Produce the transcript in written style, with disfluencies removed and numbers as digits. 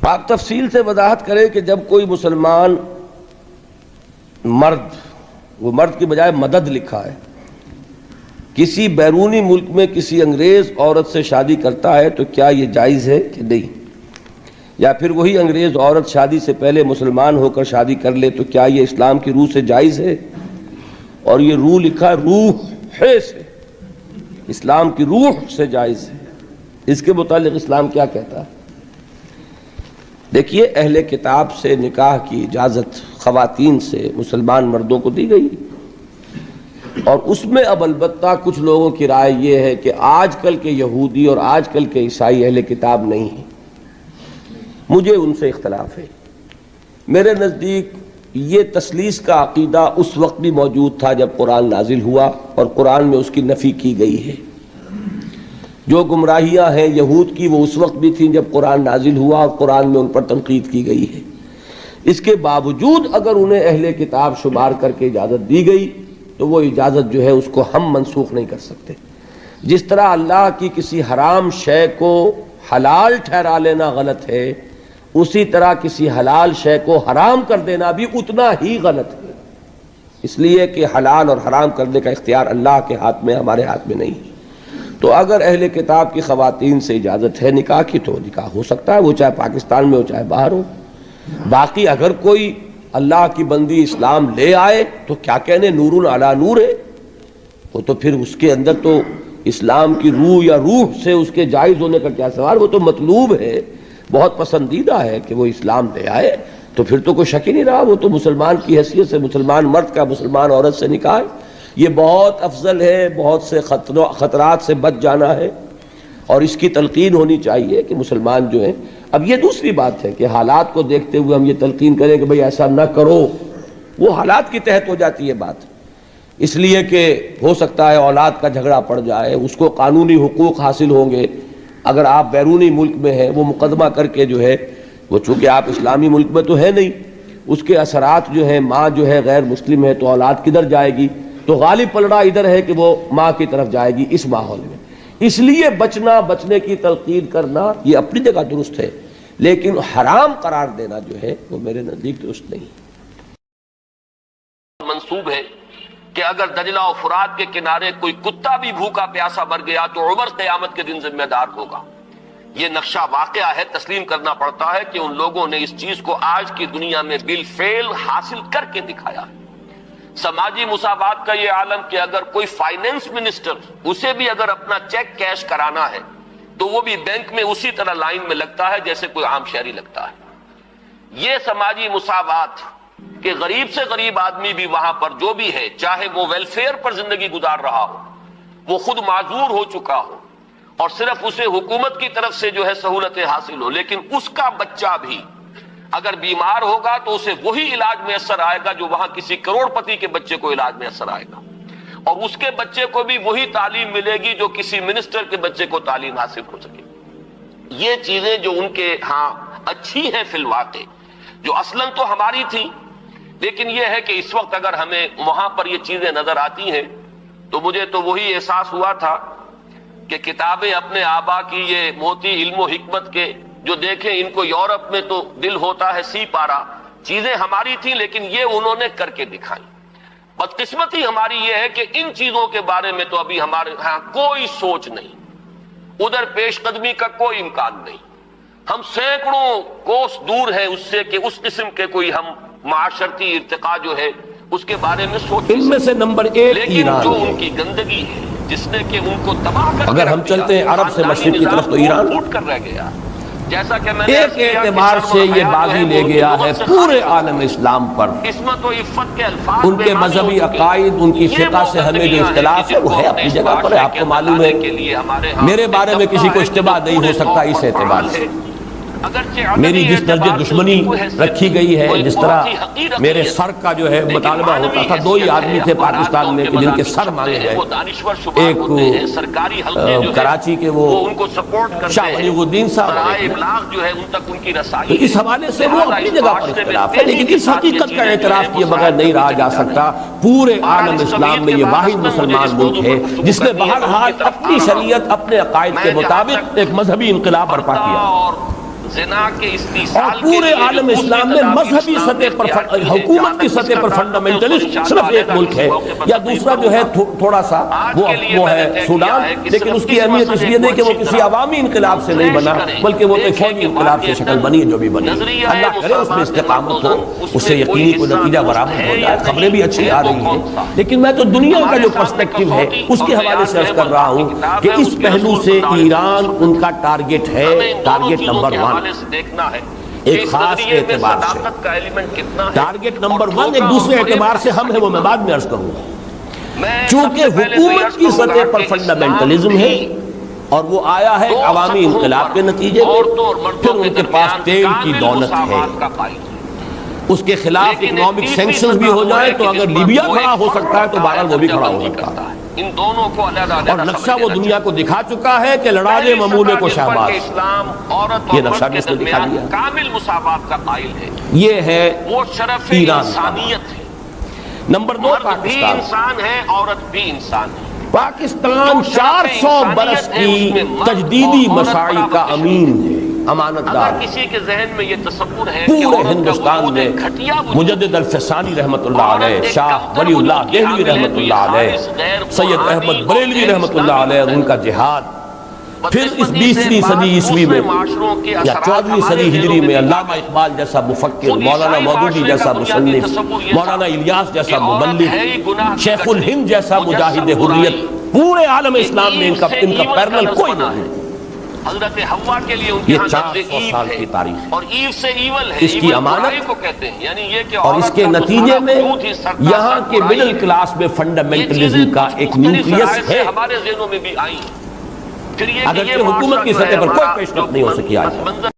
آپ تفصیل سے وضاحت کریں کہ جب کوئی مسلمان مرد، وہ مرد کی بجائے مدد لکھا ہے، کسی بیرونی ملک میں کسی انگریز عورت سے شادی کرتا ہے تو کیا یہ جائز ہے کہ نہیں؟ یا پھر وہی انگریز عورت شادی سے پہلے مسلمان ہو کر شادی کر لے تو کیا یہ اسلام کی روح سے جائز ہے؟ اور یہ روح لکھا روح ہے سے، اسلام کی روح سے جائز ہے۔ اس کے متعلق اسلام کیا کہتا ہے؟ دیکھیے، اہل کتاب سے نکاح کی اجازت خواتین سے مسلمان مردوں کو دی گئی، اور اس میں اب البتہ کچھ لوگوں کی رائے یہ ہے کہ آج کل کے یہودی اور آج کل کے عیسائی اہل کتاب نہیں ہیں۔ مجھے ان سے اختلاف ہے۔ میرے نزدیک یہ تثلیث کا عقیدہ اس وقت بھی موجود تھا جب قرآن نازل ہوا، اور قرآن میں اس کی نفی کی گئی ہے۔ جو گمراہیاں ہیں یہود کی، وہ اس وقت بھی تھیں جب قرآن نازل ہوا، اور قرآن میں ان پر تنقید کی گئی ہے۔ اس کے باوجود اگر انہیں اہل کتاب شمار کر کے اجازت دی گئی تو وہ اجازت جو ہے اس کو ہم منسوخ نہیں کر سکتے۔ جس طرح اللہ کی کسی حرام شے کو حلال ٹھہرا لینا غلط ہے، اسی طرح کسی حلال شے کو حرام کر دینا بھی اتنا ہی غلط ہے، اس لیے کہ حلال اور حرام کرنے کا اختیار اللہ کے ہاتھ میں، ہمارے ہاتھ میں نہیں ہے۔ تو اگر اہل کتاب کی خواتین سے اجازت ہے نکاح کی تو نکاح ہو سکتا ہے، وہ چاہے پاکستان میں ہو چاہے باہر ہو۔ باقی اگر کوئی اللہ کی بندی اسلام لے آئے تو کیا کہنے، نور علی نور ہے، وہ تو پھر اس کے اندر تو اسلام کی روح یا روح سے اس کے جائز ہونے کا کیا سوال، وہ تو مطلوب ہے، بہت پسندیدہ ہے کہ وہ اسلام لے آئے، تو پھر تو کوئی شک ہی نہیں رہا، وہ تو مسلمان کی حیثیت سے مسلمان مرد کا مسلمان عورت سے نکاح ہے۔ یہ بہت افضل ہے، بہت سے خطرات سے بچ جانا ہے، اور اس کی تلقین ہونی چاہیے کہ مسلمان جو ہیں۔ اب یہ دوسری بات ہے کہ حالات کو دیکھتے ہوئے ہم یہ تلقین کریں کہ بھئی ایسا نہ کرو، وہ حالات کی تحت ہو جاتی ہے بات، اس لیے کہ ہو سکتا ہے اولاد کا جھگڑا پڑ جائے، اس کو قانونی حقوق حاصل ہوں گے۔ اگر آپ بیرونی ملک میں ہیں، وہ مقدمہ کر کے جو ہے، وہ چونکہ آپ اسلامی ملک میں تو ہے نہیں، اس کے اثرات جو ہیں، ماں جو ہے غیر مسلم ہے تو اولاد کدھر جائے گی؟ تو غالب پلڑا ادھر ہے کہ وہ ماں کی طرف جائے گی اس ماحول میں۔ اس لیے بچنے کی تلقین کرنا یہ اپنی جگہ درست ہے، لیکن حرام قرار دینا جو ہے وہ میرے نزدیک درست نہیں۔ منسوب ہے کہ اگر دجلہ و فرات کے کنارے کوئی کتا بھی بھوکا پیاسا مر گیا تو عمر قیامت کے دن ذمہ دار ہوگا۔ یہ نقشہ واقعہ ہے، تسلیم کرنا پڑتا ہے کہ ان لوگوں نے اس چیز کو آج کی دنیا میں بالفعل حاصل کر کے دکھایا ہے۔ سماجی مساوات کا یہ عالم کہ اگر کوئی فائنینس منسٹر، اسے بھی اگر اپنا چیک کیش کرانا ہے تو وہ بھی بینک میں اسی طرح لائن میں لگتا ہے جیسے کوئی عام شہری لگتا ہے۔ یہ سماجی مساوات کہ غریب سے غریب آدمی بھی وہاں پر جو بھی ہے، چاہے وہ ویلفیئر پر زندگی گزار رہا ہو، وہ خود معذور ہو چکا ہو اور صرف اسے حکومت کی طرف سے جو ہے سہولتیں حاصل ہو، لیکن اس کا بچہ بھی اگر بیمار ہوگا تو اسے وہی علاج میسر آئے گا جو وہاں کسی کروڑ پتی کے بچے کو علاج میسر آئے گا، اور اس کے بچے کو بھی وہی تعلیم ملے گی جو کسی منسٹر کے بچے کو تعلیم حاصل ہو سکے۔ یہ چیزیں جو ان کے ہاں اچھی ہیں فی الواقع، جو اصلاً تو ہماری تھی، لیکن یہ ہے کہ اس وقت اگر ہمیں وہاں پر یہ چیزیں نظر آتی ہیں تو مجھے تو وہی احساس ہوا تھا کہ کتابیں اپنے آبا کی یہ موتی علم و حکمت کے جو دیکھیں، ان کو یورپ میں تو دل ہوتا ہے سی پارا، چیزیں ہماری تھیں لیکن یہ انہوں نے کر کے دکھائی۔ بدقسمتی ہماری یہ ہے کہ ان چیزوں کے بارے میں تو ابھی ہمارے ہاں کوئی سوچ نہیں، ادھر پیش قدمی کا کوئی امکان نہیں۔ ہم سینکڑوں کوس دور ہیں اس سے کہ اس قسم کے کوئی ہم معاشرتی ارتقاء جو ہے اس کے بارے میں سوچ، ان میں سے نمبر ایک لیکن ایران جو ہے۔ ان کی گندگی ہے جس نے کہ ان کو تباہ کر اگر ہم چلتے ہیں عرب سے مشرق کی طرف تو ایران ٹوٹ کر رہ گیا، جیسا کہ میں نے ایک اعتبار سے یہ بازی لے گیا ہے پورے عالم اسلام پر۔ عصمت و عفت کے الفاظ ان کے مذہبی عقائد، ان کی فقہ سے ہمیں جو اختلاف ہے وہ ہے اپنی جگہ پر ہے، آپ کو معلوم ہے۔ میرے بارے میں کسی کو اشتباہ نہیں ہو سکتا اس اعتبار سے۔ میری جس درجے دشمنی رکھی گئی ہے، جس طرح میرے سر کا جو ہے مطالبہ ہوتا تھا، دو ہی آدمی تھے پاکستان میں کہ جن کے سر مانگے گئے، ایک کراچی کے وہ شاہ ولی الدین صاحب، تو اس حوالے سے وہ اپنی جگہ پر اختلاف ہے، لیکن اس حقیقت کا اعتراف کیے بغیر نہیں رہا جا سکتا۔ پورے عالم اسلام میں یہ واحد مسلمان ملک ہے جس نے بہرحال اپنی شریعت، اپنے عقائد کے مطابق ایک مذہبی انقلاب برپا کیا۔ زنا کے اور استیصال پورے عالم اسلام میں مذہبی سطح پر حکومت کی سطح پر فنڈامنٹلسٹ صرف ایک ملک ہے، یا دوسرا جو ہے تھوڑا سا وہ ہے سوڈان، لیکن اس کی اہمیت اس لیے نہیں کہ وہ کسی عوامی انقلاب سے نہیں بنا، بلکہ وہ ایک فوجی انقلاب سے شکل بنی ہے جو بھی بنی۔ اللہ کرے اس میں استقامت ہو، اس سے یقینی کوئی نتیجہ برآمد ہو جائے۔ خبریں بھی اچھی آ رہی ہیں، لیکن میں تو دنیا کا جو پرسپیکٹو ہے اس کے حوالے سے عرض کر رہا ہوں کہ اس پہلو سے ایران ان کا ٹارگٹ ہے، ٹارگٹ نمبر 1 ایک خاص اعتبار سے۔ ٹارگٹ نمبر 1 ایک دوسرے اعتبار سے ہم ہے، وہ میں بعد میں عرض کروں گا۔ چونکہ حکومت کی سطح پر فنڈامنٹلزم ہے اور وہ آیا ہے عوامی انقلاب کے نتیجے میں، پھر ان کے پاس تیل کی دولت ہے، اس کے خلاف اکنامک سینکشنز بھی ہو جائے تو اگر لیبیا کھڑا ہو سکتا ہے تو بہرحال وہ بھی کھڑا ہو سکتا ہے۔ ان دونوں کو علیحدہ اور نقشہ وہ دنیا کو دکھا چکا ہے کہ لڑا دے ممولے کو شہباز، یہ نقشہ بھی اس نے دکھا دیا۔ کامل مساوات کا قائل ہے، یہ ہے وہ شرف ایران کا۔ انسانیت ہے۔ نمبر 2 مرد بھی پاکستان۔ انسان ہے، عورت بھی انسان ہے۔ پاکستان 400 برس کی تجدیدی مساعی کا امین ہے، امانت دار۔ اگر کسی کے ذہن میں یہ تصور ہے کہ پورے عورت کا ہندوستان وجود میں ایک گھٹیا وجود مجدد الفسانی رحمت اللہ علیہ، شاہ ولی اللہ دہلوی رحمت اللہ علیہ، سید احمد بریلوی رحمت اللہ علیہ، ان کا جہاد، پھر اس 20ویں صدی عیسوی میں یا 14ویں صدی ہجری میں علامہ اقبال جیسا مفکر، مولانا مودودی جیسا مصنف، مولانا الیاس جیسا مبلغ، شیخ الہند جیسا مجاہد حریت، پورے عالم اسلام میں ان کا پیرلل کوئی نہیں۔ حضرت حوا کے لیے ان یہ کے 400 سال کی تاریخ اور ایو سے ایول ہے، اس کی امانت کو کہتے ہیں، یعنی یہ کہ اور اس کے نتیجے میں یہاں کے مڈل کلاس میں فنڈامنٹلزم کا ایک نیوکلیس ہے، ہمارے ذہنوں میں بھی آئی۔ اگرچہ حکومت کی سطح پر کوئی پیش رفت نہیں ہو سکی آج۔